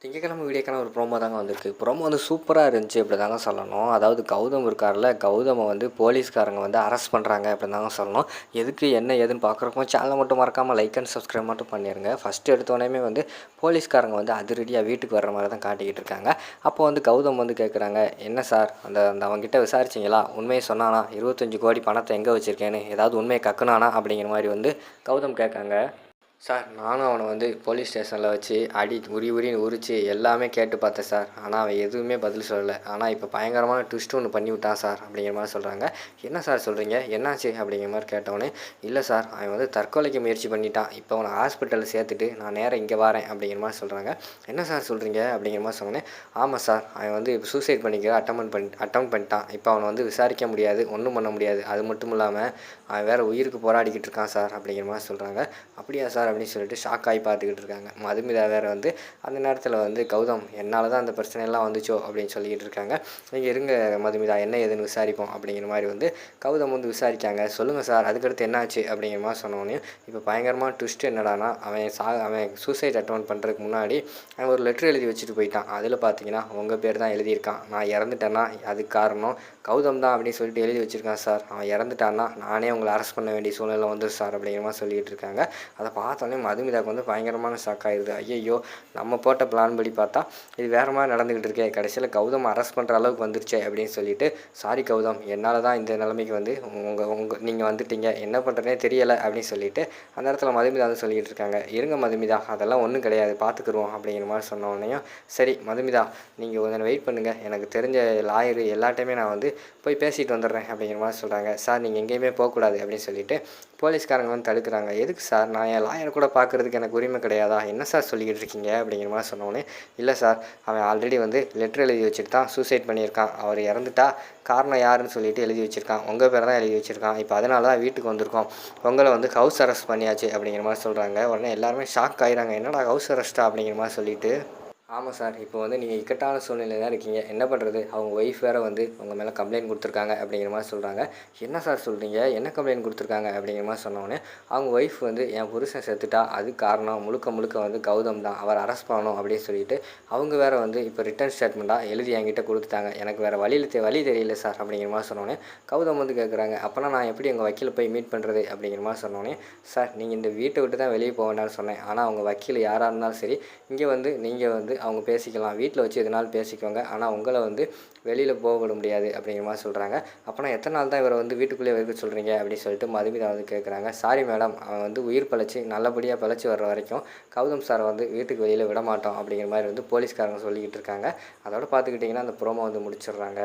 திங்கட்கிழமை வீடியோக்கான ஒரு ப்ரோமோ தாங்க வந்திருக்கு. ப்ரோமோ வந்து சூப்பராக இருந்துச்சு அப்படி தாங்க சொல்லணும். அதாவது கௌதம் இருக்கார்ல, கௌதமை வந்து போலீஸ்காரங்க வந்து அரெஸ்ட் பண்ணுறாங்க அப்படி தாங்க சொல்லணும். எதுக்கு என்ன ஏதுன்னு பார்க்குறப்போ சேனலை மட்டும் மறக்காமல் லைக் அண்ட் சப்ஸ்கிரைப் மட்டும் பண்ணிடுங்க. ஃபஸ்ட்டு எடுத்தோடனே வந்து போலீஸ்காரங்க வந்து அதிரடியாக வீட்டுக்கு வர்ற மாதிரி தான் காட்டிக்கிட்டு இருக்காங்க. அப்போ வந்து கௌதம் வந்து கேட்குறாங்க, என்ன சார் அந்த அந்த அவங்ககிட்ட விசாரிச்சிங்களா, உண்மையை சொன்னானா, 25 கோடி பணத்தை எங்கே வச்சுருக்கேன்னு ஏதாவது உண்மையை கக்குனானா அப்படிங்கிற மாதிரி வந்து கௌதம் கேட்காங்க. சார் நானும் அவனை வந்து போலீஸ் ஸ்டேஷனில் வச்சு உரின்னு உரித்து எல்லாமே கேட்டு பார்த்தேன் சார். ஆனால் அவன் எதுவுமே பதில் சொல்லலை. ஆனால் இப்போ பயங்கரமான ட்விஸ்ட் ஒன்று பண்ணி விட்டான் சார் அப்படிங்கிற மாதிரி சொல்கிறாங்க. என்ன சார் சொல்கிறீங்க, என்னாச்சு அப்படிங்கிற மாதிரி கேட்டவொடனே, இல்லை சார் அவன் வந்து தற்கொலைக்கு முயற்சி பண்ணிட்டான். இப்போ அவனை ஹாஸ்பிட்டலில் சேர்த்துட்டு நான் நேராக இங்கே வரேன் அப்படிங்கிற மாதிரி சொல்கிறாங்க. என்ன சார் சொல்கிறீங்க அப்படிங்கிற மாதிரி சொன்னோன்னே, ஆமாம் சார் அவன் வந்து இப்போ சூசைட் பண்ணிக்க அட்டம் பண்ணிட்டான். இப்போ அவனை வந்து விசாரிக்க முடியாது, ஒன்றும் பண்ண முடியாது. அது மட்டும் இல்லாமல் அவன் வேறு உயிருக்கு போராடிக்கிட்டு இருக்கான் சார் அப்படிங்கிற மாதிரி சொல்கிறாங்க. அப்படியா சார் அப்படின்னு சொல்லிட்டு ஷாக் ஆகி பார்த்துக்கிட்டு இருக்காங்க. மதுமிதா வேறு வந்து அந்த நேரத்தில் வந்து கௌதம் என்னால் தான் அந்த பிரச்சனையெல்லாம் வந்துச்சோ அப்படின்னு சொல்லிக்கிட்டு இருக்காங்க. நீங்கள் இருங்க மதுமிதா, என்ன ஏதுன்னு விசாரிப்போம் அப்படிங்கிற மாதிரி வந்து கௌதம் வந்து விசாரிக்காங்க. சொல்லுங்கள் சார் அதுக்கடுத்து என்னாச்சு அப்படிங்கிற மாதிரி சொன்னோன்னே, இப்போ பயங்கரமாக ட்விஸ்ட் என்னடானா, அவன் சூசைட் அட்டெம்ப்ட் பண்ணுறதுக்கு முன்னாடி அவன் ஒரு லெட்ரு எழுதி வச்சுட்டு போயிட்டான். அதில் பார்த்தீங்கன்னா உங்கள் பேர் தான் எழுதியிருக்கான். நான் இறந்துட்டேன்னா அதுக்கு காரணம் கௌதம் தான் அப்படின்னு சொல்லிட்டு எழுதி வச்சுருக்கான் சார். அவன் இறந்துட்டான்னா நானே உங்களை அரெஸ்ட் பண்ண வேண்டிய சூழ்நிலை வந்துடும் சார் அப்படிங்கிற மாதிரி சொல்லிகிட்டு இருக்காங்க. அதை பார்த்தோன்னே மதுமிதாவுக்கு வந்து பயங்கரமான ஷாக் ஆகிடுது. ஐயையோ நம்ம போட்ட பிளான் படி பார்த்தா இது வேறு மாதிரி நடந்துக்கிட்டு இருக்கே, கடைசியில் கௌதம் அரெஸ்ட் பண்ணுற அளவுக்கு வந்துருச்சே அப்படின்னு சொல்லிட்டு, சாரி கௌதம் என்னால் தான் இந்த நிலைமைக்கு வந்து நீங்கள் வந்துட்டீங்க, என்ன பண்ணுறதுனே தெரியலை அப்படின்னு சொல்லிட்டு அந்த இடத்துல மதுமிதா வந்து சொல்லிக்கிட்டு இருக்காங்க. இருங்க மதுமிதா அதெல்லாம் ஒன்றும் கிடையாது, பார்த்துக்குருவோம் அப்படிங்கிற மாதிரி சொன்ன உடனேயும், சரி மதுமிதா நீங்கள் கொஞ்சம் வெயிட் பண்ணுங்கள், எனக்கு தெரிஞ்ச லாயரு எல்லாட்டையுமே நான் வந்து போய் பேசிட்டு வந்துடுறேன் அப்படிங்கிற மாதிரி சொல்கிறாங்க. சார் நீங்கள் எங்கேயுமே போகக்கூடாது அப்படின்னு சொல்லிட்டு போலீஸ்காரங்க வந்து தடுக்கிறாங்க. எதுக்கு சார், நான் என் லாயரை கூட பார்க்குறதுக்கு எனக்கு உரிமை கிடையாதா, என்ன சார் சொல்லிக்கிட்டு இருக்கீங்க அப்படிங்கிற மாதிரி சொன்னோன்னே, இல்லை சார் அவன் ஆல்ரெடி வந்து லெட்ரு எழுதி வச்சுட்டு தான் சூசைட் பண்ணியிருக்கான். அவர் இறந்துட்டா காரணம் யாருன்னு சொல்லிட்டு எழுதி வச்சுருக்கான், உங்கள் பேரை தான் எழுதி வச்சுருக்கான். இப்போ அதனால தான் வீட்டுக்கு வந்திருக்கோம், உங்களை வந்து ஹவுஸ் அரெஸ்ட் பண்ணியாச்சு அப்படிங்கிற மாதிரி சொல்கிறாங்க. உடனே எல்லாருமே ஷாக் ஆகிறாங்க, என்னடா ஹவுஸ் அரெஸ்ட்டா அப்படிங்கிற மாதிரி சொல்லிட்டு, ஆமாம் சார் இப்போ வந்து நீங்கள் இக்கட்டான சூழ்நிலையில் தான் இருக்கீங்க, என்ன பண்ணுறது, அவங்க ஒய்ஃப் வேறு வந்து உங்கள் மேலே கம்ப்ளைண்ட் கொடுத்துருக்காங்க அப்படிங்கிற மாதிரி சொல்கிறாங்க. என்ன சார் சொல்கிறீங்க, என்ன கம்ப்ளைண்ட் கொடுத்துருக்காங்க அப்படிங்கிற மாதிரி சொன்னோடனே, அவங்க ஒய்ஃப் வந்து என் புருஷன் செத்துட்டா அது காரணம் முழுக்க வந்து கௌதம் தான், அவர் அரெஸ்ட் பண்ணணும் அப்படின்னு சொல்லிட்டு அவங்க வேறு வந்து இப்போ ரிட்டன் ஸ்டேட்மெண்ட்டாக எழுதி என்கிட்ட கொடுத்துட்டாங்க, எனக்கு வேறு வழி தெரியல சார் அப்படிங்கிற மாதிரி சொன்னோன்னே, கௌதம் வந்து கேட்குறாங்க, அப்போனா நான் எப்படி எங்கள் வக்கீலை போய் மீட் பண்ணுறது அப்படிங்கிற மாதிரி சொன்னோன்னே, சார் நீங்கள் இந்த வீட்டை விட்டு தான் வெளியே போக வேண்டாம்னு சொன்னேன், ஆனால் அவங்க வக்கீல் யாராக இருந்தாலும் சரி இங்கே வந்து நீங்கள் வந்து அவங்க பேசிக்கலாம், வீட்டில் வச்சு எதுனாலும் பேசிக்கோங்க, ஆனால் உங்களை வந்து வெளியில் போக விட முடியாது அப்படிங்கிற மாதிரி சொல்கிறாங்க. அப்போனா எத்தனை நாள் தான் இவரை வந்து வீட்டுக்குள்ளேயே வைக்க சொல்கிறீங்க அப்படின்னு சொல்லிட்டு மதுமிதா வந்து கேட்குறாங்க. சாரி மேடம் அவன் வந்து உயிர் பிழைச்சி நல்லபடியாக பிழைச்சி வர்ற வரைக்கும் கௌதம் சாரை வந்து வீட்டுக்கு வெளியில் விட மாட்டோம் அப்படிங்கிற மாதிரி வந்து போலீஸ்காரங்க சொல்லிக்கிட்டு இருக்காங்க. அதோட பார்த்துக்கிட்டிங்கன்னா அந்த ப்ரோமோ வந்து முடிச்சிடுறாங்க.